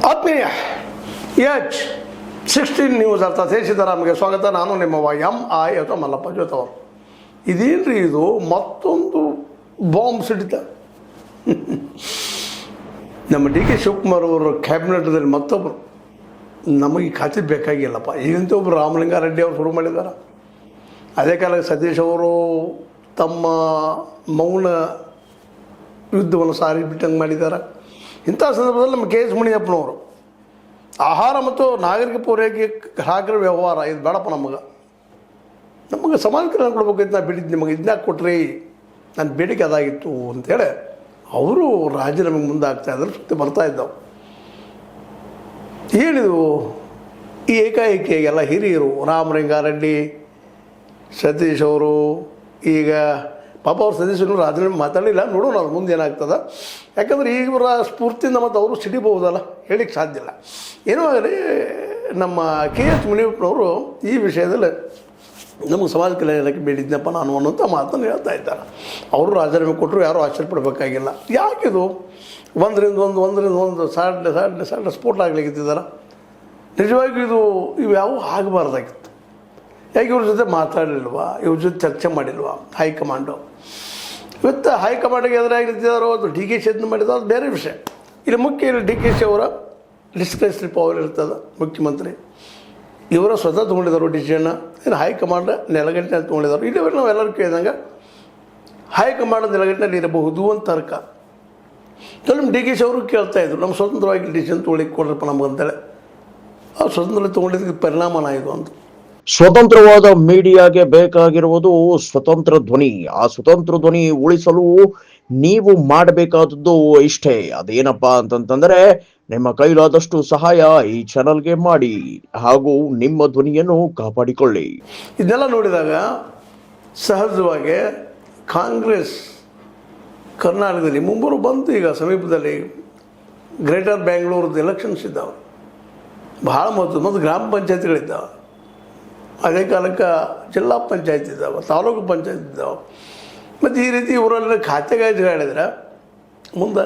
ಆತ್ಮೀಯ H16 news ಅರ್ಥಾತ್ ಸಿದ್ದರಾಮಯ್ಯ ಸ್ವಾಗತ. ನಾನು ನಿಮ್ಮ MI ಅಥವಾ ಮಲ್ಲಪ್ಪ ಜೋತವರು. ಇದೇನ್ರಿ ಇದು ಮತ್ತೊಂದು ಬಾಂಬ್ ಸಿಡಿತ. ನಮ್ಮ DK ಶಿವಕುಮಾರ್ ಅವರು ಕ್ಯಾಬಿನೆಟ್ದಲ್ಲಿ ಮತ್ತೊಬ್ಬರು ನಮಗೆ ಖಾತೆ ಬೇಕಾಗಿಲ್ಲಪ್ಪ. ಈಗಂತೂ ಒಬ್ಬರು ರಾಮಲಿಂಗಾರೆಡ್ಡಿ ಅವರು ಶುರು ಮಾಡಿದ್ದಾರೆ. ಅದೇ ಕಾಲಕ್ಕೆ ಸತೀಶ್ ಅವರು ತಮ್ಮ ಮೌನ ಯುದ್ಧವನ್ನು ಸಾರಿ ಬಿಟ್ಟಂಗೆ ಮಾಡಿದ್ದಾರೆ. ಇಂಥ ಸಂದರ್ಭದಲ್ಲಿ ನಮ್ಮ KS ಮುನಿಯಪ್ಪನವರು ಆಹಾರ ಮತ್ತು ನಾಗರಿಕ ಪೂರೈಕೆ ಗ್ರಾಹಕರ ವ್ಯವಹಾರ ಇದು ಬೇಡಪ್ಪ, ನಮಗೆ ಸಮಾಜ ಕಲ್ಯಾಣ ಕೊಡ್ಬೇಕೈತೆ. ನಾ ಬಿಡಿದ್ದು ನಿಮಗೆ ಇದನ್ನ ಕೊಟ್ರಿ, ನನ್ನ ಬೇಡಿಕೆ ಅದಾಗಿತ್ತು ಅಂತೇಳಿ ಅವರು ರಾಜೀನಾಮೆಗೆ ಮುಂದೆ ಆಗ್ತಾಯಿದ್ರು. ಸುತ್ತಿ ಬರ್ತಾಯಿದ್ದವು. ಏನಿದು ಈ ಏಕಾಏಕಿಯಾಗೆಲ್ಲ ಹಿರಿಯರು ರಾಮಲಿಂಗಾರೆಡ್ಡಿ, ಸತೀಶ್ ಅವರು, ಈಗ ಪಾಪ ಅವ್ರು ಸತೀಶರು ರಾಜೀನಾಮೆ ಮಾತಾಡಲಿಲ್ಲ. ನೋಡೋಣ ಅವ್ರು ಮುಂದೆ ಏನಾಗ್ತದೆ. ಯಾಕಂದರೆ ಇವರ ಸ್ಫೂರ್ತಿಯಿಂದ ಮತ್ತು ಅವರು ಸಿಡಿಬಹುದಲ್ಲ, ಹೇಳಿಕ್ಕೆ ಸಾಧ್ಯ ಇಲ್ಲ. ಏನೋ ಆಗಲಿ, ನಮ್ಮ KS ಮುನಿಯಪ್ಪನವರು ಈ ವಿಷಯದಲ್ಲಿ ನಮಗೆ ಸಮಾಜ ಕಲ್ಯಾಣ ಇಲಾಖೆ ಬೇಡಿದ್ನಪ್ಪ ನಾನು ಅನ್ನೋಂಥ ಮಾತನ್ನು ಹೇಳ್ತಾ ಇದ್ದಾರೆ. ಅವರು ರಾಜೀನಾಮೆ ಕೊಟ್ಟರು, ಯಾರೂ ಆಶ್ಚರ್ಯಪಡಬೇಕಾಗಿಲ್ಲ. ಯಾಕಿದು ಒಂದರಿಂದ ಒಂದು ಸಾಡ್ಲೆ ಸ್ಫೋಟ ಆಗ್ಲಿಕ್ಕಿದ್ದಾರೆ. ನಿಜವಾಗಿಯೂ ಇವು ಯಾವುವು ಆಗಬಾರ್ದಾಗಿತ್ತು. ಯಾಕೆ ಇವ್ರ ಜೊತೆ ಮಾತಾಡಲಿಲ್ವಾ, ಇವ್ರ ಜೊತೆ ಚರ್ಚೆ ಮಾಡಿಲ್ವಾ ಹೈಕಮಾಂಡು? ಇವತ್ತು ಹೈಕಮಾಂಡಿಗೆ ಎದುರಾಗಿ ನಿಂತಿದ್ದಾರೋ ಅದು DK ಯತ್ನ ಮಾಡಿದೋ ಅದು ಬೇರೆ ವಿಷಯ. ಇಲ್ಲಿ ಮುಖ್ಯ ಇಲ್ಲಿ DK ಅವರ ಡಿಸ್ಕ್ರಿಷನರಿ ಪವರ್ ಇರ್ತದೆ. ಮುಖ್ಯಮಂತ್ರಿ ಇವರ ಸ್ವತಃ ತೊಗೊಂಡಿದ್ದಾರೆ ಡಿಸಿಷನ್ನ, ಏನು ಹೈಕಮಾಂಡ್ ನೆಲಗಟ್ಟಿನಲ್ಲಿ ತೊಗೊಂಡಿದ್ದಾರೆ. ಇಲ್ಲಿವರೆಗೆ ನಾವು ಎಲ್ಲರೂ ಕೇಳಿದಂಗೆ ಹೈಕಮಾಂಡ್ ನೆಲಗಟ್ಟಿನಲ್ಲಿ ಇರಬಹುದು ಅಂತ ತರ್ಕ. ನಮ್ಮ DK ಅವರು ಕೇಳ್ತಾಯಿದ್ರು, ನಮ್ಮ ಸ್ವತಂತ್ರವಾಗಿ ಡಿಸಿಷನ್ ತೊಗೊಳಿಕ್ಕೆ ಕೊಡ್ರಪ್ಪ ನಮಗಂತೇಳಿ. ಆ ಸ್ವತಂತ್ರ ತೊಗೊಂಡಿದ್ದಕ್ಕೆ ಪರಿಣಾಮನ ಇದು ಅಂತ. ಸ್ವತಂತ್ರವಾದ ಮೀಡಿಯಾಗೆ ಬೇಕಾಗಿರುವುದು ಸ್ವತಂತ್ರ ಧ್ವನಿ. ಆ ಸ್ವತಂತ್ರ ಧ್ವನಿ ಉಳಿಸಲು ನೀವು ಮಾಡಬೇಕಾದದ್ದು ಇಷ್ಟೇ. ಅದೇನಪ್ಪಾ ಅಂತಂತಂದ್ರೆ ನಿಮ್ಮ ಕೈಲಾದಷ್ಟು ಸಹಾಯ ಈ ಚಾನಲ್ಗೆ ಮಾಡಿ ಹಾಗೂ ನಿಮ್ಮ ಧ್ವನಿಯನ್ನು ಕಾಪಾಡಿಕೊಳ್ಳಿ. ಇದನ್ನೆಲ್ಲ ನೋಡಿದಾಗ ಸಹಜವಾಗಿ ಕಾಂಗ್ರೆಸ್ ಕರ್ನಾಟಕದಲ್ಲಿ ಮುಂಬರು ಬಂತು. ಈಗ ಸಮೀಪದಲ್ಲಿ ಗ್ರೇಟರ್ ಬ್ಯಾಂಗ್ಳೂರ್ದು ಎಲೆಕ್ಷನ್ಸ್ ಇದ್ದಾವೆ, ಭಾಳ ಮತ್ತು ಗ್ರಾಮ ಪಂಚಾಯತಿಗಳಿದ್ದಾವೆ. ಅದೇ ಕಾಲಕ್ಕೆ ಜಿಲ್ಲಾ ಪಂಚಾಯತ್ ಇದ್ದಾವೆ, ತಾಲೂಕು ಪಂಚಾಯತ್ ಇದ್ದಾವೆ. ಮತ್ತು ಈ ರೀತಿ ಇವರಲ್ಲಿ ಖಾತೆಗಾಗಿ ಹೇಳಿದ್ರೆ ಮುಂದೆ